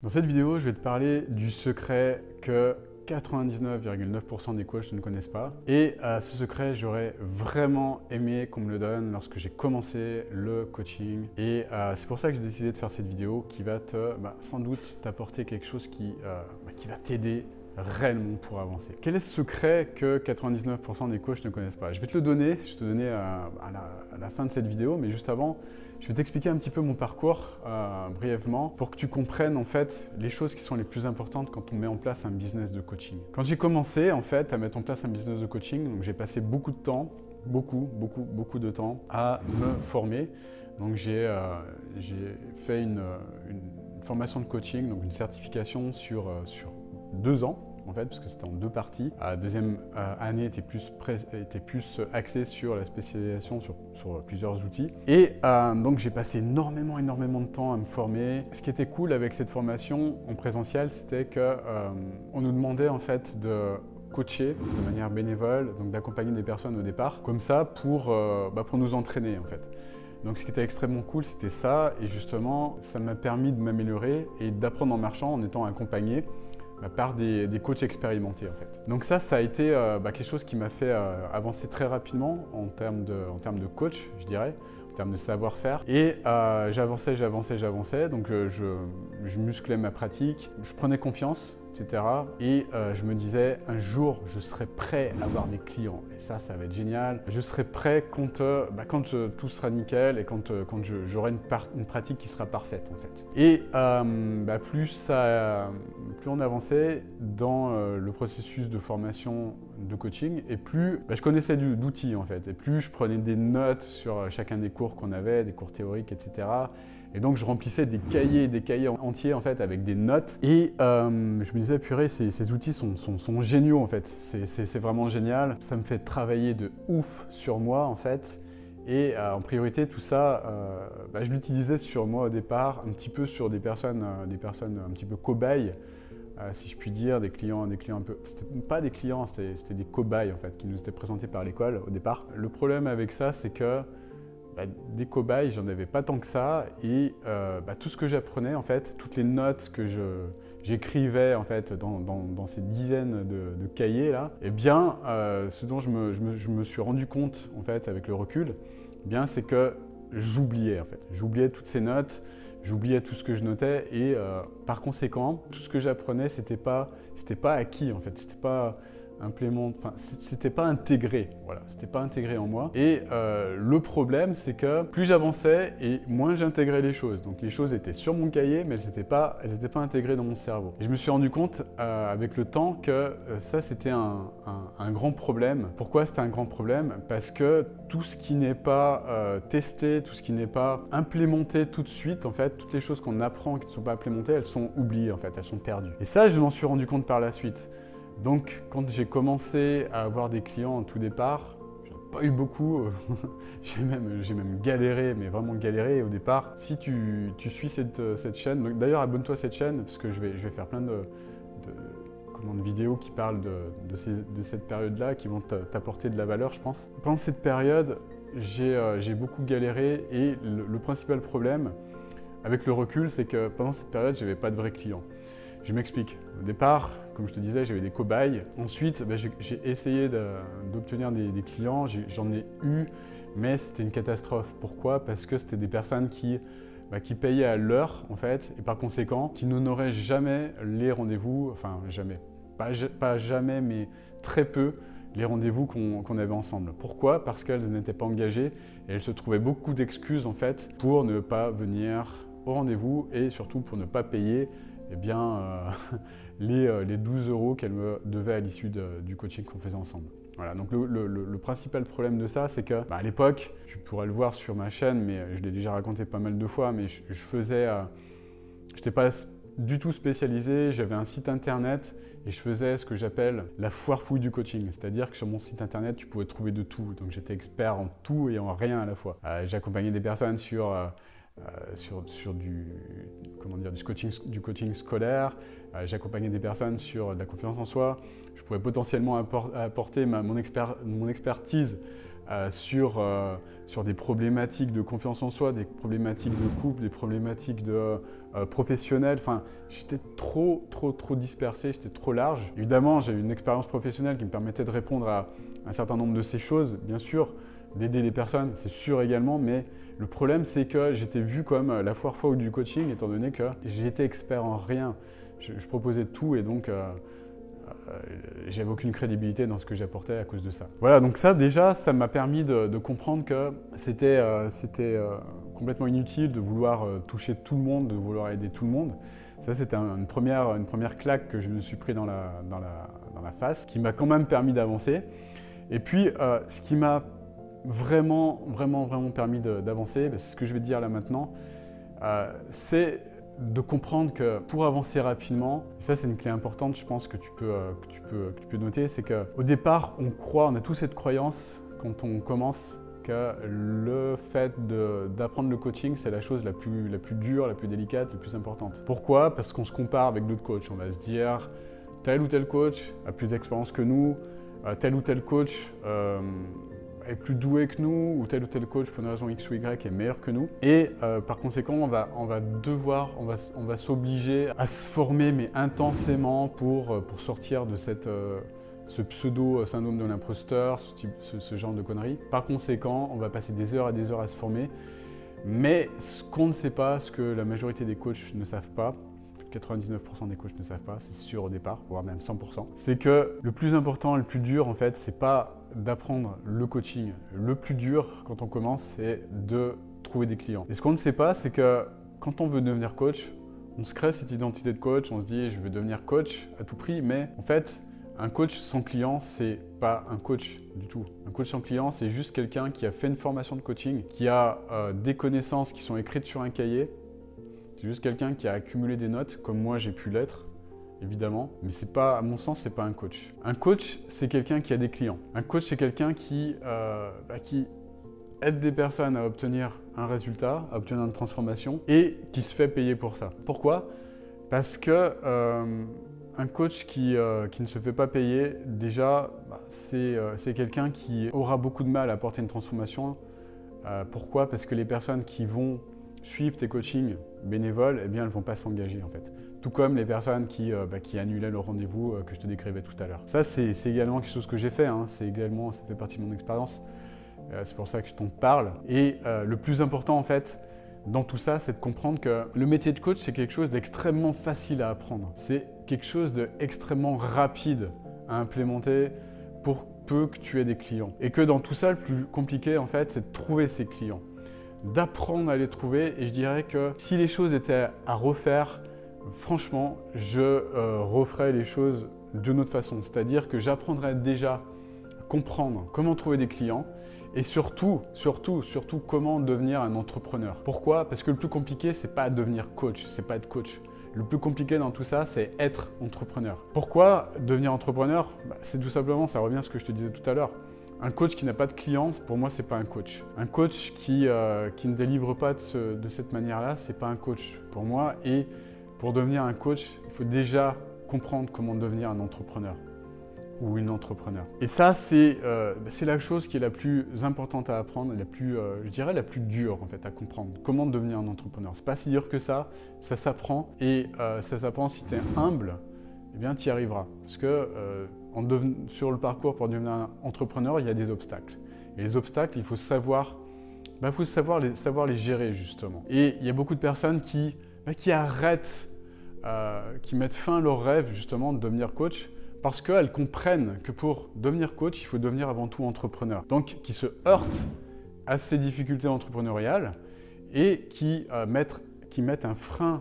Dans cette vidéo, je vais te parler du secret que 99,9% des coachs ne connaissent pas. Et ce secret, j'aurais vraiment aimé qu'on me le donne lorsque j'ai commencé le coaching. Et c'est pour ça que j'ai décidé de faire cette vidéo qui va sans doute t'apporter quelque chose qui va t'aider réellement pour avancer. Quel est ce secret que 99% des coachs ne connaissent pas? Je vais te le donner, je vais te donner à la fin de cette vidéo, mais juste avant, je vais t'expliquer un petit peu mon parcours brièvement pour que tu comprennes en fait les choses qui sont les plus importantes quand on met en place un business de coaching. Quand j'ai commencé en fait à mettre en place un business de coaching, donc j'ai passé beaucoup de temps, beaucoup de temps à me former. Donc j'ai fait une formation de coaching, donc une certification sur 2 ans. En fait, parce que c'était en 2 parties. La deuxième année était plus axée sur la spécialisation sur plusieurs outils. Et donc j'ai passé énormément de temps à me former. Ce qui était cool avec cette formation en présentiel, c'était qu'on nous demandait en fait de coacher de manière bénévole, donc d'accompagner des personnes au départ, comme ça pour nous entraîner en fait. Donc ce qui était extrêmement cool, c'était ça, et justement, ça m'a permis de m'améliorer et d'apprendre en marchant en étant accompagné par des coachs expérimentés en fait. Donc ça a été quelque chose qui m'a fait avancer très rapidement en termes de coach, je dirais, en termes de savoir-faire. Et j'avançais, donc je musclais ma pratique, je prenais confiance, etc. Et je me disais, un jour, je serai prêt à avoir des clients. Et ça va être génial. Je serai prêt quand tout sera nickel et quand j'aurai une pratique qui sera parfaite, en fait. Et plus on avançait dans le processus de formation de coaching, et plus je connaissais d'outils, en fait. Et plus je prenais des notes sur chacun des cours qu'on avait, des cours théoriques, etc. Et donc, je remplissais des cahiers entiers en fait avec des notes. Et je me disais, purée, ces outils sont géniaux en fait. C'est vraiment génial. Ça me fait travailler de ouf sur moi en fait. Et en priorité, tout ça, je l'utilisais sur moi au départ, un petit peu sur des personnes un petit peu cobayes, si je puis dire, des clients un peu. C'était pas des clients, c'était des cobayes en fait, qui nous étaient présentés par l'école au départ. Le problème avec ça, c'est que des cobayes, j'en avais pas tant que ça, et tout ce que j'apprenais en fait, toutes les notes que j'écrivais en fait dans ces dizaines de cahiers là, et bien ce dont je me suis rendu compte en fait avec le recul, c'est que j'oubliais en fait, j'oubliais toutes ces notes, j'oubliais tout ce que je notais, et par conséquent, tout ce que j'apprenais, c'était pas acquis en fait, c'était pas intégré, voilà, c'était pas intégré en moi. Et le problème, c'est que plus j'avançais et moins j'intégrais les choses. Donc les choses étaient sur mon cahier, mais elles n'étaient pas intégrées dans mon cerveau. Et je me suis rendu compte avec le temps que ça, c'était un grand problème. Pourquoi c'était un grand problème? Parce que tout ce qui n'est pas testé, tout ce qui n'est pas implémenté tout de suite, en fait, toutes les choses qu'on apprend qui ne sont pas implémentées, elles sont oubliées, en fait, elles sont perdues. Et ça, je m'en suis rendu compte par la suite. Donc, quand j'ai commencé à avoir des clients en tout départ, j'en ai pas eu beaucoup, j'ai même galéré, mais vraiment galéré au départ. Si tu suis cette chaîne, d'ailleurs abonne-toi à cette chaîne, parce que je vais faire plein de vidéos qui parlent de cette période-là, qui vont t'apporter de la valeur, je pense. Pendant cette période, j'ai beaucoup galéré, et le principal problème, avec le recul, c'est que pendant cette période, je n'avais pas de vrais clients. Je m'explique. Au départ, comme je te disais, j'avais des cobayes. Ensuite, j'ai essayé d'obtenir des clients. J'en ai eu, mais c'était une catastrophe. Pourquoi? Parce que c'était des personnes qui payaient à l'heure, en fait, et par conséquent, qui n'honoraient jamais les rendez-vous, enfin jamais, pas jamais, mais très peu, les rendez-vous qu'on avait ensemble. Pourquoi? Parce qu'elles n'étaient pas engagées, et elles se trouvaient beaucoup d'excuses, en fait, pour ne pas venir au rendez-vous, et surtout pour ne pas payer les 12 € qu'elle me devait à l'issue du coaching qu'on faisait ensemble. Voilà, donc le principal problème de ça, c'est que à l'époque, tu pourrais le voir sur ma chaîne, mais je l'ai déjà raconté pas mal de fois, mais je n'étais pas du tout spécialisé, j'avais un site internet et je faisais ce que j'appelle la foire fouille du coaching, c'est-à-dire que sur mon site internet, tu pouvais trouver de tout, donc j'étais expert en tout et en rien à la fois. J'accompagnais des personnes sur du coaching scolaire, j'accompagnais des personnes sur de la confiance en soi, je pouvais potentiellement apporter mon expertise sur des problématiques de confiance en soi, des problématiques de couple, des problématiques professionnel. Enfin, j'étais trop dispersé, j'étais trop large. Évidemment, j'ai eu une expérience professionnelle qui me permettait de répondre à un certain nombre de ces choses, bien sûr, d'aider les personnes, c'est sûr également, mais le problème, c'est que j'étais vu comme la foire folle du coaching, étant donné que j'étais expert en rien. Je proposais tout et donc j'avais aucune crédibilité dans ce que j'apportais à cause de ça. Voilà, donc ça déjà, ça m'a permis de comprendre que c'était complètement inutile de vouloir toucher tout le monde, de vouloir aider tout le monde. Ça, c'était une première claque que je me suis pris dans la face, qui m'a quand même permis d'avancer. Et puis, ce qui m'a vraiment permis d'avancer, c'est ce que je vais te dire là maintenant, c'est de comprendre que pour avancer rapidement, et ça c'est une clé importante, je pense que tu peux noter, c'est qu'au départ, on a tous cette croyance quand on commence que le fait d'apprendre le coaching, c'est la chose la plus dure, la plus délicate, la plus importante. Pourquoi? Parce qu'on se compare avec d'autres coachs. On va se dire, tel ou tel coach a plus d'expérience que nous, tel ou tel coach est plus doué que nous, ou tel coach pour une raison X ou Y est meilleur que nous. Et par conséquent, on va s'obliger à se former, mais intensément pour sortir de ce pseudo syndrome de l'imposteur, ce genre de conneries. Par conséquent, on va passer des heures et des heures à se former. Mais ce qu'on ne sait pas, ce que la majorité des coachs ne savent pas, 99% des coachs ne savent pas, c'est sûr au départ, voire même 100%, c'est que le plus important, le plus dur en fait, c'est pas d'apprendre le coaching. Le plus dur quand on commence, c'est de trouver des clients. Et ce qu'on ne sait pas, c'est que quand on veut devenir coach, on se crée cette identité de coach, on se dit je veux devenir coach à tout prix, mais en fait, un coach sans client, c'est pas un coach du tout. Un coach sans client, c'est juste quelqu'un qui a fait une formation de coaching, qui a des connaissances qui sont écrites sur un cahier. C'est juste quelqu'un qui a accumulé des notes, comme moi j'ai pu l'être, évidemment. Mais c'est pas, à mon sens, c'est pas un coach. Un coach, c'est quelqu'un qui a des clients. Un coach, c'est quelqu'un qui aide des personnes à obtenir un résultat, à obtenir une transformation, et qui se fait payer pour ça. Pourquoi? Parce que un coach qui ne se fait pas payer, déjà, c'est quelqu'un qui aura beaucoup de mal à apporter une transformation. Pourquoi? Parce que les personnes qui vont suivre tes coachings bénévoles, eh bien, elles ne vont pas s'engager en fait. Tout comme les personnes qui annulaient le rendez-vous que je te décrivais tout à l'heure. Ça, c'est également quelque chose que j'ai fait, hein. Ça fait partie de mon expérience. C'est pour ça que je t'en parle. Et le plus important en fait, dans tout ça, c'est de comprendre que le métier de coach, c'est quelque chose d'extrêmement facile à apprendre. C'est quelque chose d'extrêmement rapide à implémenter pour peu que tu aies des clients. Et que dans tout ça, le plus compliqué en fait, c'est de trouver ces clients, d'apprendre à les trouver. Et je dirais que si les choses étaient à refaire, franchement, je referais les choses d'une autre façon. C'est-à-dire que j'apprendrais déjà à comprendre comment trouver des clients et surtout, comment devenir un entrepreneur. Pourquoi? Parce que le plus compliqué, c'est pas devenir coach, c'est pas être coach. Le plus compliqué dans tout ça, c'est être entrepreneur. Pourquoi devenir entrepreneur? C'est tout simplement, ça revient à ce que je te disais tout à l'heure. Un coach qui n'a pas de clients, pour moi, c'est pas un coach. Un coach qui ne délivre pas de cette manière-là, c'est pas un coach pour moi. Et pour devenir un coach, il faut déjà comprendre comment devenir un entrepreneur ou une entrepreneur. Et ça, c'est la chose qui est la plus importante à apprendre, je dirais la plus dure en fait à comprendre. Comment devenir un entrepreneur. C'est pas si dur que ça s'apprend. Et ça s'apprend si tu es humble, eh bien tu y arriveras. Parce que sur le parcours pour devenir un entrepreneur, il y a des obstacles. Et les obstacles, il faut savoir les gérer justement. Et il y a beaucoup de personnes qui arrêtent, qui mettent fin à leur rêve justement de devenir coach parce qu'elles comprennent que pour devenir coach, il faut devenir avant tout entrepreneur. Donc, qui se heurtent à ces difficultés entrepreneuriales et qui mettent un frein,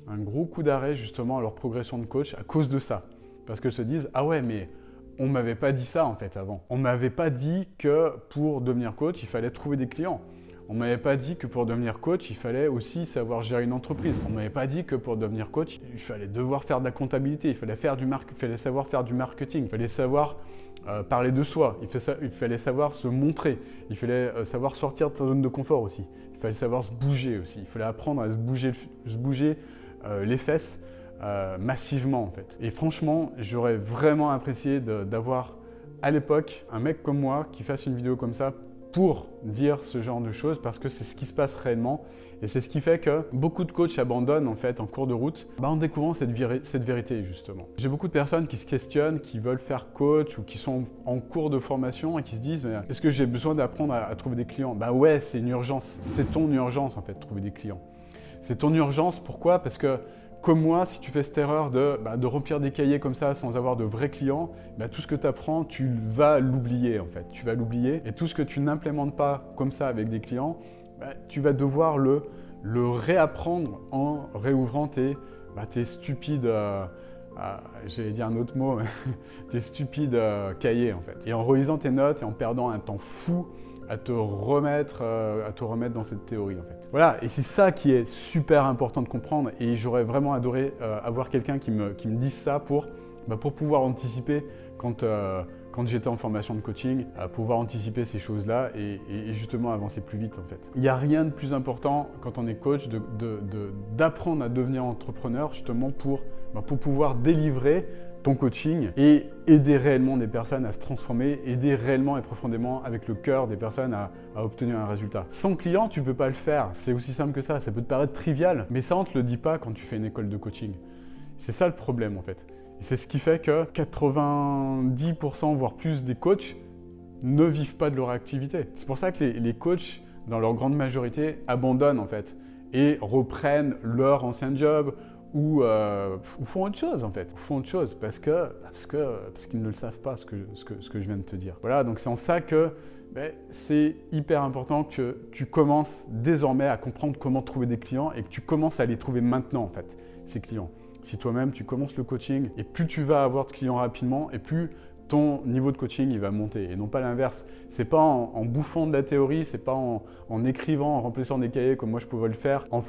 un gros coup d'arrêt justement à leur progression de coach à cause de ça. Parce qu'elles se disent « Ah ouais, mais on ne m'avait pas dit ça en fait avant. On ne m'avait pas dit que pour devenir coach, il fallait trouver des clients. On ne m'avait pas dit que pour devenir coach, il fallait aussi savoir gérer une entreprise. On ne m'avait pas dit que pour devenir coach, il fallait devoir faire de la comptabilité, il fallait savoir faire du marketing, il fallait savoir parler de soi, il fallait savoir se montrer, il fallait savoir sortir de sa zone de confort aussi, il fallait savoir se bouger aussi, il fallait apprendre à se bouger les fesses massivement en fait. Et franchement, j'aurais vraiment apprécié d'avoir à l'époque un mec comme moi qui fasse une vidéo comme ça pour dire ce genre de choses parce que c'est ce qui se passe réellement Et c'est ce qui fait que beaucoup de coachs abandonnent en fait en cours de route en découvrant cette vérité justement. J'ai beaucoup de personnes qui se questionnent, qui veulent faire coach ou qui sont en cours de formation et qui se disent est-ce que j'ai besoin d'apprendre à trouver des clients? Bah ouais, c'est une urgence. C'est ton urgence en fait, de trouver des clients. C'est ton urgence, pourquoi? Parce que comme moi, si tu fais cette erreur de remplir des cahiers comme ça sans avoir de vrais clients, tout ce que tu apprends, tu vas l'oublier en fait. Tu vas l'oublier et tout ce que tu n'implémentes pas comme ça avec des clients, tu vas devoir le réapprendre en réouvrant tes stupides, j'allais dire un autre mot, tes stupides cahiers en fait. Et en relisant tes notes et en perdant un temps fou à te remettre dans cette théorie en fait. Voilà, et c'est ça qui est super important de comprendre et j'aurais vraiment adoré avoir quelqu'un qui me dise ça pour pouvoir anticiper quand j'étais en formation de coaching, pouvoir anticiper ces choses-là et justement avancer plus vite en fait. Il n'y a rien de plus important quand on est coach d'apprendre à devenir entrepreneur justement pour pouvoir délivrer ton coaching et aider réellement des personnes à se transformer, aider réellement et profondément avec le cœur des personnes à obtenir un résultat. Sans client, tu ne peux pas le faire. C'est aussi simple que ça. Ça peut te paraître trivial, mais ça, on ne te le dit pas quand tu fais une école de coaching. C'est ça le problème en fait. Et c'est ce qui fait que 90% voire plus des coachs ne vivent pas de leur activité. C'est pour ça que les coachs, dans leur grande majorité, abandonnent en fait et reprennent leur ancien job ou font autre chose en fait. Font autre chose parce qu'ils ne le savent pas ce que je viens de te dire. Voilà, donc c'est en ça que c'est hyper important que tu commences désormais à comprendre comment trouver des clients et que tu commences à les trouver maintenant en fait, ces clients. Si toi-même tu commences le coaching et plus tu vas avoir de clients rapidement et plus ton niveau de coaching il va monter et non pas l'inverse. C'est pas en bouffant de la théorie, c'est pas en écrivant, en remplissant des cahiers comme moi je pouvais le faire, en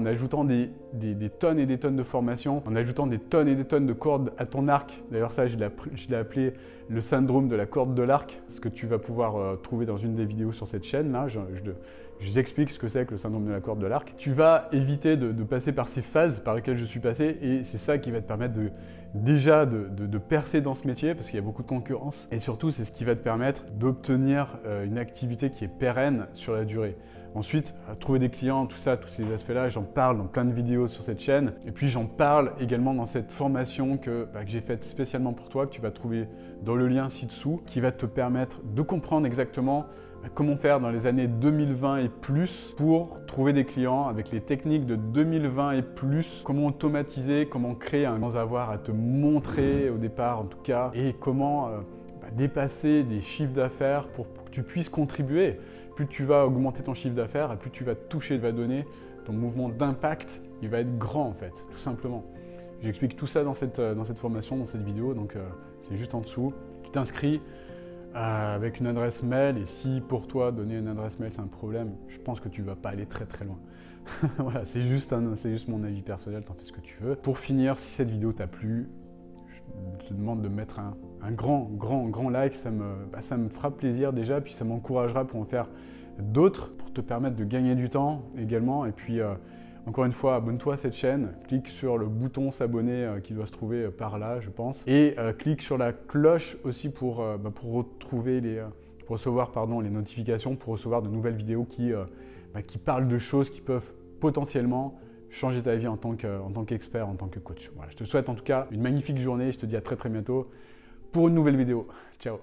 ajoutant des tonnes et des tonnes de formations, en ajoutant des tonnes et des tonnes de cordes à ton arc. D'ailleurs ça je l'ai appelé le syndrome de la corde de l'arc, ce que tu vas pouvoir trouver dans une des vidéos sur cette chaîne là. Je t'explique ce que c'est que le syndrome de la corde de l'arc. Tu vas éviter de passer par ces phases par lesquelles je suis passé et c'est ça qui va te permettre de percer dans ce métier parce qu'il y a beaucoup de concurrence et surtout c'est ce qui va te permettre d'obtenir une activité qui est pérenne sur la durée. Ensuite, trouver des clients, tout ça, tous ces aspects-là, j'en parle dans plein de vidéos sur cette chaîne et puis j'en parle également dans cette formation que j'ai faite spécialement pour toi, que tu vas trouver dans le lien ci-dessous, qui va te permettre de comprendre exactement comment faire dans les années 2020 et plus pour trouver des clients avec les techniques de 2020 et plus, comment automatiser, comment créer sans avoir à te montrer au départ en tout cas, et comment dépasser des chiffres d'affaires pour que tu puisses contribuer. Plus tu vas augmenter ton chiffre d'affaires et plus tu vas toucher, tu vas donner, ton mouvement d'impact, il va être grand en fait, tout simplement. J'explique tout ça dans cette formation, dans cette vidéo, donc c'est juste en dessous. Tu t'inscris avec une adresse mail et si pour toi donner une adresse mail c'est un problème, je pense que tu ne vas pas aller très très loin. Voilà, c'est juste mon avis personnel, t'en fais ce que tu veux. Pour finir, si cette vidéo t'a plu, je te demande de mettre un grand like, ça me fera plaisir déjà, puis ça m'encouragera pour en faire d'autres, pour te permettre de gagner du temps également. Et puis encore une fois, abonne-toi à cette chaîne, clique sur le bouton s'abonner qui doit se trouver par là, je pense, et clique sur la cloche aussi pour recevoir les notifications, pour recevoir de nouvelles vidéos qui parlent de choses qui peuvent potentiellement changer ta vie en tant qu'expert, en tant que coach. Voilà, je te souhaite en tout cas une magnifique journée et je te dis à très très bientôt pour une nouvelle vidéo. Ciao!